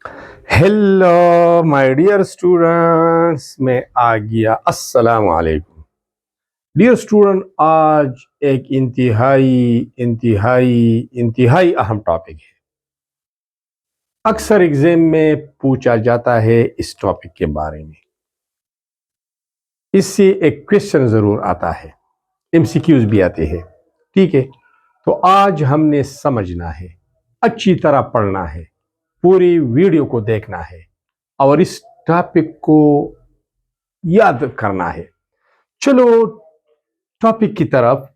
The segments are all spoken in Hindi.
हेलो माय डियर स्टूडेंट्स, मैं आ गया। अस्सलाम वालेकुम डियर स्टूडेंट। आज एक इंतहाई इंतहाई इंतहाई अहम टॉपिक है। अक्सर एग्जाम में पूछा जाता है इस टॉपिक के बारे में। इससे एक क्वेश्चन जरूर आता है, एमसीक्यूज भी आते हैं। ठीक है, तो आज हमने समझना है, अच्छी तरह पढ़ना है, पूरी वीडियो को देखना है और इस टॉपिक को याद करना है। चलो टॉपिक की तरफ।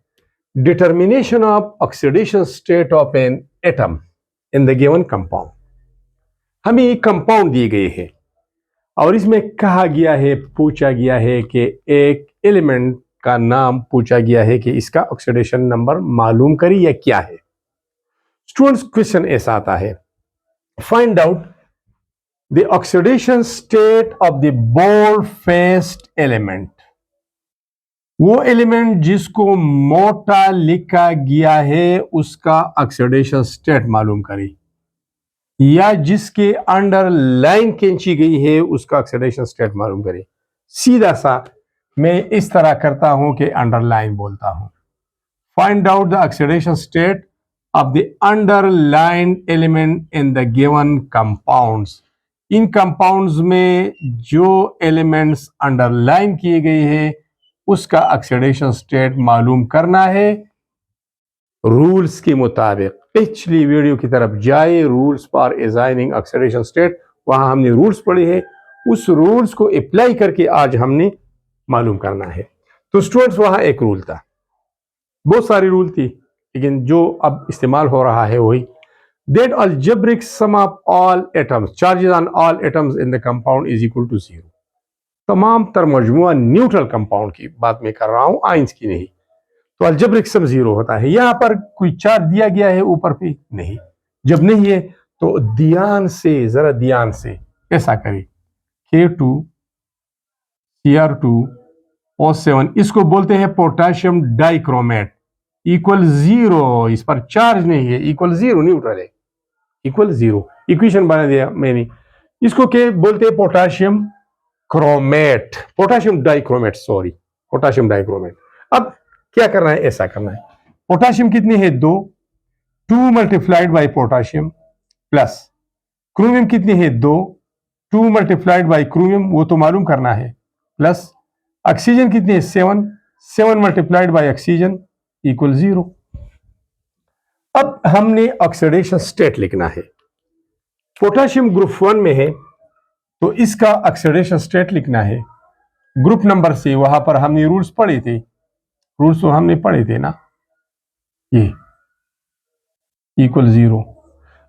Determination of oxidation state of an atom in the given compound. हमें एक कंपाउंड दिए गए हैं और इसमें कहा गया है, पूछा गया है कि एक एलिमेंट का नाम पूछा गया है कि इसका ऑक्सीडेशन नंबर मालूम करिए या क्या है। स्टूडेंट्स, क्वेश्चन ऐसा आता है, find out the oxidation state of the bold faced element. वो एलिमेंट जिसको मोटा लिखा गया है उसका ऑक्सीडेशन स्टेट मालूम करें, या जिसके अंडर लाइन खींची गई है उसका ऑक्सीडेशन स्टेट मालूम करें। सीधा सा मैं इस तरह करता हूं कि अंडरलाइन बोलता हूं। Find out the oxidation state of the underline element in the given compounds. In compounds में जो एलिमेंट्स अंडरलाइन किए गए हैं उसका ऑक्सीडेशन स्टेट मालूम करना है रूल्स के मुताबिक। पिछली वीडियो की तरफ जाए, rules for assigning oxidation state, वहां हमने रूल्स पढ़े हैं। उस रूल्स को अप्लाई करके आज हमने मालूम करना है। तो स्टूडेंट्स, वहां एक रूल था, बहुत सारी रूल थी, लेकिन जो अब इस्तेमाल हो रहा है वही, that algebraic sum of all atoms charges on all atoms in the compound is equal to 0। तमाम तर मजमुआ न्यूट्रल कंपाउंड की बात मैं कर रहा हूं, आइंस की नहीं। तो अलजेब्रिक सम 0 होता है। यहां पर कोई चार्ज दिया गया है ऊपर पे? नहीं। जब नहीं है तो ध्यान से, जरा ध्यान से ऐसा करें, K2 Cr2O7, इसको बोलते हैं पोटेशियम डाइक्रोमेट, इक्वल 0। इस पर चार्ज नहीं है, इक्वल 0, न्यूट्रल है, इक्वल 0। इक्वेशन बना दिया मैंने। इसको क्या बोलते हैं? Potassium chromate, potassium dichromate, sorry, potassium dichromate. अब क्या करना है? ऐसा करना है, पोटेशियम कितनी है? 2, 2 multiplied by potassium, plus chromium कितनी है? 2, 2 मल्टीप्लाइड बाई क्रोमियम, वो तो मालूम करना है, प्लस ऑक्सीजन कितनी है? 7, 7 मल्टीप्लाइड बाई ऑक्सीजन इक्वल 0। अब हमने ऑक्सीडेशन स्टेट लिखना है। पोटेशियम ग्रुप 1 में है तो इसका ऑक्सीडेशन स्टेट लिखना है। ग्रुप नंबर से, वहां पर हमने रूल्स पढ़े थे, रूल्स तो हमने पढ़े थे ना, ये इक्वल 0।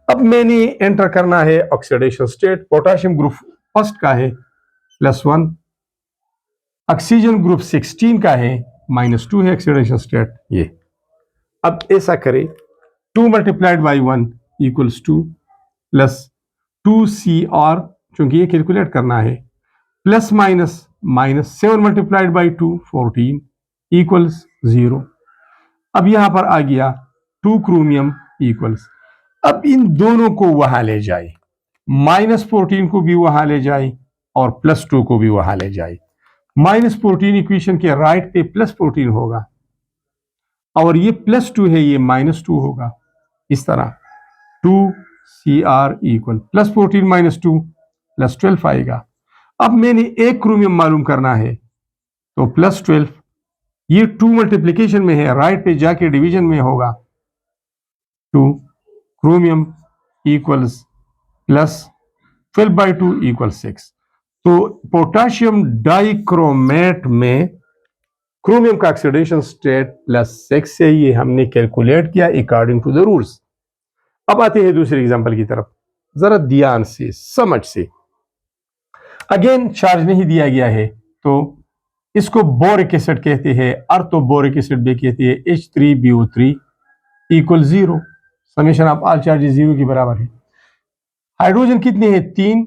अब मैंने एंटर करना है oxidation state. Potassium group first का है +1, ऑक्सीजन ग्रुप 16 का है -2 है ऑक्सीडेशन स्टेट ये। अब ऐसा करें, 2 multiplied by 1 equals 2, plus 2Cr, चूंकि ये कैलकुलेट करना है, plus minus minus 7 multiplied by 2 14 equals 0। अब यहां पर आ गया 2 क्रोमियम इक्वल्स, अब इन दोनों को वहां ले जाए, -14 को भी वहां ले जाए और +2 को भी वहां ले जाए। -14 इक्वेशन के राइट पे +14 होगा और ये +2 है, ये -2 होगा। इस तरह 2Cr इक्वल +14 -2 +12 आएगा। अब मैंने एक क्रोमियम मालूम करना है तो +12, ये 2 मल्टीप्लीकेशन में है, राइट पे जाके डिवीजन में होगा। 2 क्रोमियम इक्वल्स +12/2 इक्वल 6। तो पोटेशियम डाइक्रोमेट में क्रोमियम का ऑक्सीडेशन स्टेट +6 है, ये हमने कैलकुलेट किया अकॉर्डिंग टू द रूल्स। अब आते हैं दूसरे एग्जांपल की तरफ, जरा ध्यान से, समझ से। अगेन चार्ज नहीं दिया गया है तो इसको बोरिक एसिड कहते हैं, अर्थ बोरिक एसिड भी कहते हैं, H3BO3 equal 0। Summation of all charges 0 के बराबर है। हाइड्रोजन कितने हैं? 3,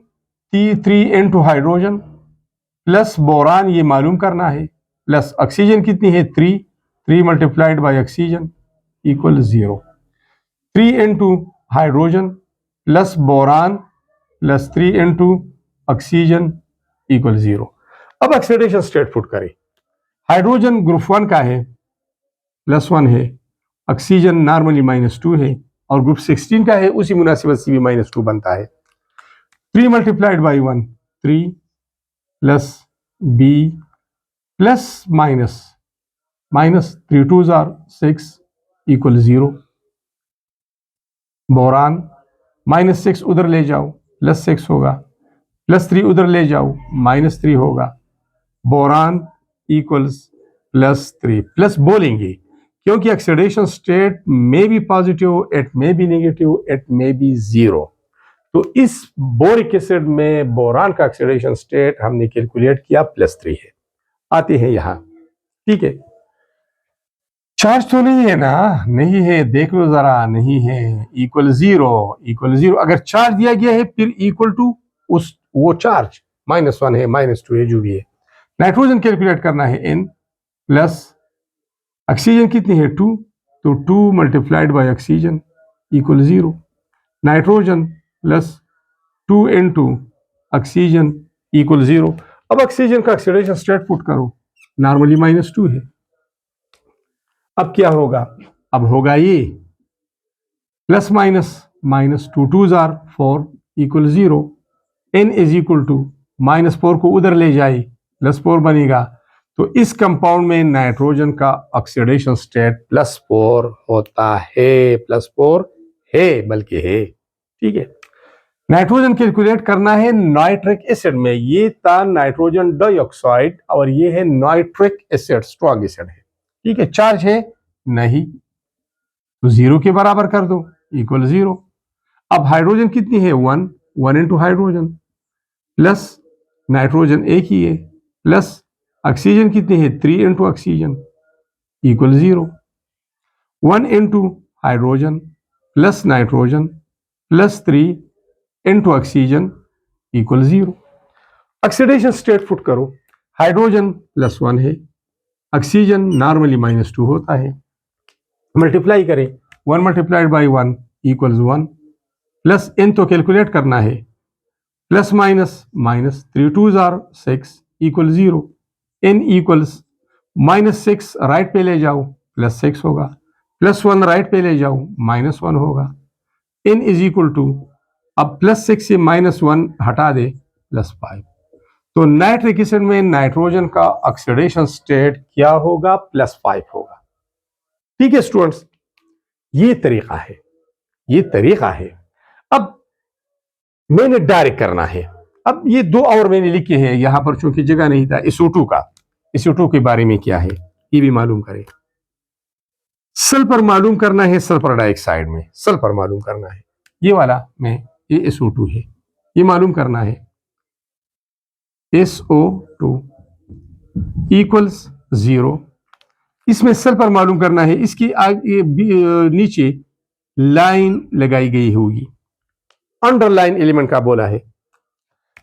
3 इनटू हाइड्रोजन प्लस बोरान, ये मालूम करना है, प्लस ऑक्सीजन कितनी है? 3 multiplied by oxygen equal 0। 3 into hydrogen plus boron plus 3 into oxygen equal 0। अब ऑक्सीडेशन स्टेट पुट करें। हाइड्रोजन ग्रुप 1 का है +1 है, ऑक्सीजन नॉर्मली -2 है, और ग्रुप 16 का है उसी मुनासिबत से भी -2 बनता है। 3 multiplied by 1 3 plus b plus minus 3 2s are 6 equal 0। Boron -6 उधर ले जाओ +6 होगा, +3 उधर ले जाओ -3 होगा। बोरान इक्वल्स +3 प्लस बोलेंगे क्योंकि ऑक्सीडेशन स्टेट में बी पॉजिटिव, इट में बी नेगेटिव, इट में बी 0। तो इस बोरिक एसिड में बोरान का ऑक्सीडेशन स्टेट हमने कैलकुलेट किया +3 है। आते हैं यहां, ठीक है। चार्ज तो नहीं है ना, नहीं है, देख लो जरा, नहीं है, इक्वल 0। अगर चार्ज दिया गया है फिर इक्वल टू उस वो चार्ज -1 है, -2 है, जो भी है। नाइट्रोजन कैलकुलेट करना है n प्लस ऑक्सीजन कितनी है 2, तो 2 multiplied by oxygen equal 0। Nitrogen plus 2 into oxygen equal 0। अब ऑक्सीजन का ऑक्सीडेशन स्टेट पुट करो, नॉर्मली -2 है। अब क्या होगा, अब होगा ये plus minus 2 2s are 4 equal 0। n is equal to -4 को उधर ले जाए +4 बनेगा। तो इस कंपाउंड में नाइट्रोजन का ऑक्सीडेशन स्टेट +4 होता है, +4 है, बल्कि है, ठीक है। नाइट्रोजन कैलकुलेट करना है नाइट्रिक एसिड में। ये था नाइट्रोजन डाइऑक्साइड और ये है नाइट्रिक एसिड, स्ट्रॉन्ग एसिड है, ठीक है। चार्ज है नहीं, तो 0 के बराबर कर दो इक्वल 0। अब हाइड्रोजन कितनी है 1 इंटू हाइड्रोजन प्लस नाइट्रोजन एक ही है, प्लस ऑक्सीजन कितनी है 3 into oxygen equal 0। 1 into hydrogen plus nitrogen plus 3 into oxygen equal 0। Oxidation state put करो, हाइड्रोजन +1 है, ऑक्सीजन नॉर्मली -2 होता है। मल्टीप्लाई करें, 1 multiplied by 1 equals 1, plus n तो कैलकुलेट करना है, plus minus 3 2s are 6 equal 0। n equals -6 right पे ले जाओ +6 होगा, +1 राइट पे ले जाओ -1 होगा। n इज इक्वल टू, अब +6 से -1 हटा दे +5। तो नाइट्रिक एसिड में नाइट्रोजन का ऑक्सीडेशन स्टेट क्या होगा, +5 होगा, ठीक है स्टूडेंट्स। ये तरीका है, ये तरीका है। अब मैंने डायरेक्ट करना है। अब ये 2 और मैंने लिखे हैं यहां पर, चूंकि जगह नहीं था। SO2 का, SO2 के बारे में क्या है ये भी मालूम करें। सल्फर मालूम करना है, सल्फर डाइऑक्साइड में सल्फर मालूम करना है। ये वाला में ये SO2 है, ये मालूम करना है। SO2 इक्वल्स 0, इसमें सल्फर मालूम करना है। इसकी आगे नीचे लाइन लगाई गई होगी, अंडरलाइन एलिमेंट का बोला है,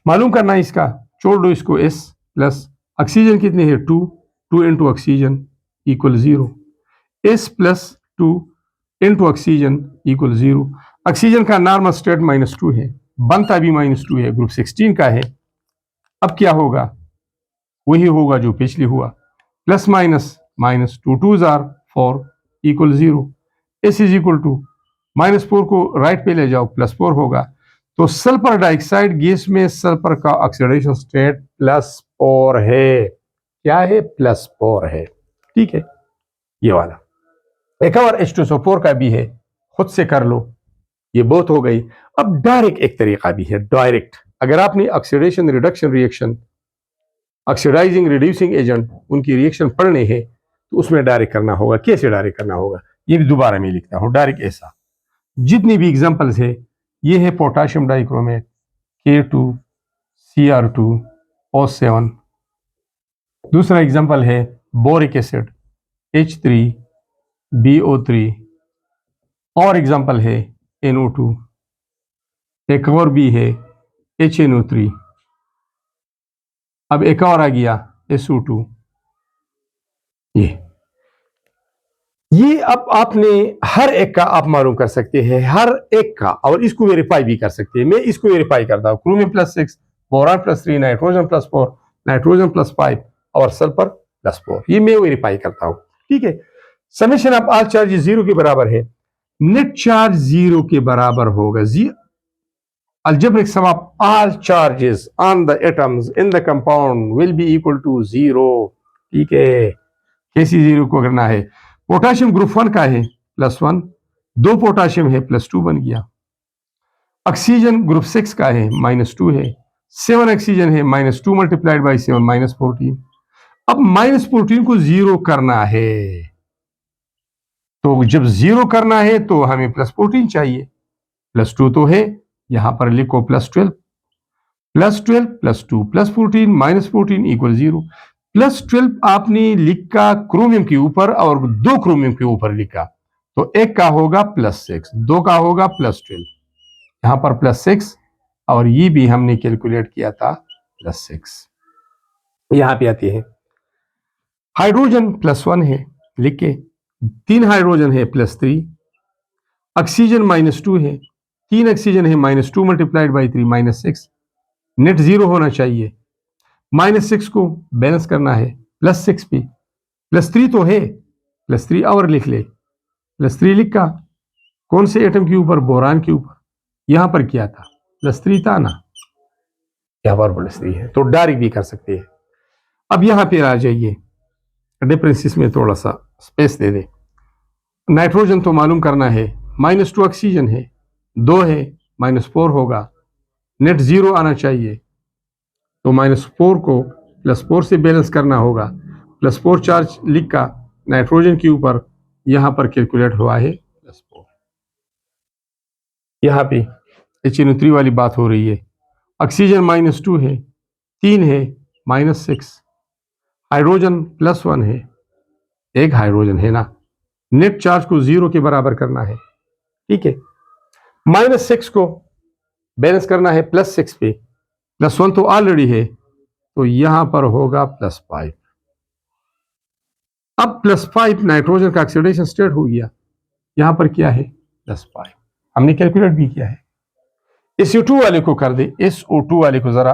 मालूम करना है इसका। छोड़ दो इसको, S प्लस ऑक्सीजन कितनी है 2 into oxygen equal 0। S plus 2 into oxygen equal 0। Oxygen का नॉर्मल स्टेट -2 है, बनता भी -2 है, ग्रुप 16 का है। अब क्या होगा, वही होगा जो पिछले हुआ, plus minus 2 2s are 4 equal 0। S is equal to -4 को राइट पे ले जाओ +4 होगा। तो सल्फर डाइऑक्साइड गैस में सल्फर का ऑक्सीडेशन स्टेट +4 है। क्या है, +4 है, ठीक है। ये वाला एक और H2SO4 का भी है, खुद से कर लो, ये बहुत हो गई। अब डायरेक्ट एक तरीका भी है, डायरेक्ट। अगर आपने oxidation reduction reaction, oxidising reducing agent, उनकी रिएक्शन पढ़ने हैं तो उसमें डायरेक्ट करना होगा। कैसे डायरेक्ट करना होगा ये भी दोबारा मैं लिखता हूं। डायरेक्ट ऐसा, जितनी भी एग्जांपल्स है, ये है पोटाशियम डाइक्रोमेट K2Cr2O7। दूसरा एग्जांपल है बोरिक एसिड H3BO3, और एग्जांपल है NO2। एक और भी है HNO3। अब एक और आ गया SO2। ये ये अब आपने हर एक का आप मालूम कर सकते हैं, हर एक का, और इसको वेरीफाई भी कर सकते हैं। मैं इसको वेरीफाई करता हूँ, क्रोमियम +6, बोरान +3, नाइट्रोजन +4, नाइट्रोजन +5 और सल्फर +4, ये मैं वेरीफाई करता हूँ। ठीक है, समेशन ऑफ ऑल चार्जेस 0 के बराबर है, नेट चार्ज 0 के बराबर होगा। algebraic sum of all charges on the atoms in the compound will be equal to 0। ठीक है, कैसी 0 को करना है? पोटाशियम ग्रुप 1 का है +1, 2 पोटाशियम है +2 बन गया। ऑक्सीजन ग्रुप 6 का है -2 है, 7 ऑक्सीजन है -2 मल्टीप्लाइड बाई 7 -14। अब -14 को 0 करना है, तो जब 0 करना है तो हमें +14 चाहिए, +2 तो है, यहां पर लिखो +12 +2 +14 -14 = 0। +12 आपने लिखा क्रोमियम के ऊपर और 2 क्रोमियम के ऊपर लिखा, तो एक का होगा +6, 2 का होगा +12, यहां पर +6 और ये भी हमने कैलकुलेट किया था +6। यहां पे आती है हाइड्रोजन +1 है, लिख के 3 हाइड्रोजन है +3, ऑक्सीजन -2 है, 3 ऑक्सीजन है -2 मल्टीप्लाइड बाई 3 -6, नेट 0 होना चाहिए। -6 को बैलेंस करना है +6 पे, +3 तो है, +3 और लिख ले, +3 लिखा कौन से एटम के ऊपर? बोरान के ऊपर। यहां पर क्या था? +3 था ना, यहां पर +3 है, तो डायरेक्ट भी कर सकते हैं। अब यहां पे आ जाइए, डिफरेंसेस में थोड़ा सा स्पेस दे दे। नाइट्रोजन तो मालूम करना है, -2 ऑक्सीजन है, 2 है, -4 होगा, नेट 0 आना चाहिए, तो -4 को +4 से बैलेंस करना होगा। +4 चार्ज लिखा नाइट्रोजन के ऊपर, यहां पर कैलकुलेट हुआ है +4। यहां पे HNO3 वाली बात हो रही है, ऑक्सीजन -2 है, 3 है, -6, हाइड्रोजन +1 है, एक हाइड्रोजन है ना, नेट चार्ज को 0 के बराबर करना है। ठीक है, -6 को बैलेंस करना है +6 पे, +1 तो ऑलरेडी है, तो यहां पर होगा +5। अब +5 नाइट्रोजन का ऑक्सीडेशन स्टेट हो गया, यहां पर क्या है? +5, हमने कैलकुलेट भी किया है। SO2 वाले को कर दे, SO2 वाले को जरा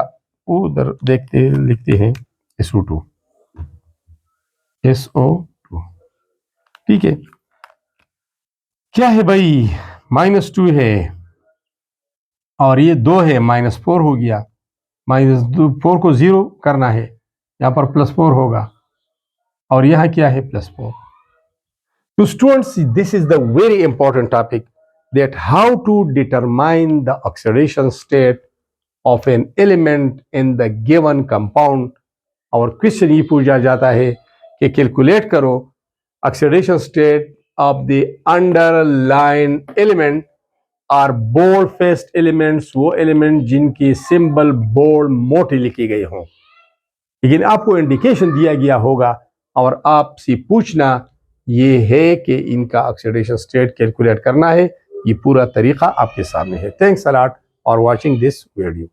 उधर देखते लिखते हैं, SO2 SO2। ठीक है, क्या है भाई? -2 है और ये 2 है, -4 हो गया, -4 को 0 करना है, यहां पर +4 होगा और यहां क्या है? +4। तो students, this is the very important topic, that how to determine the oxidation state of an element in the given compound। और क्वेश्चन ये पूछा जाता है कि कैलकुलेट करो oxidation state of the underline element और बोल्ड फेस्ड एलिमेंट्स, वो एलिमेंट जिनकी सिंबल बोल्ड मोटी लिखी गई हो, लेकिन आपको इंडिकेशन दिया गया होगा और आपसे पूछना ये है कि इनका ऑक्सीडेशन स्टेट कैलकुलेट करना है। ये पूरा तरीका आपके सामने है। Thanks a lot for watching this video.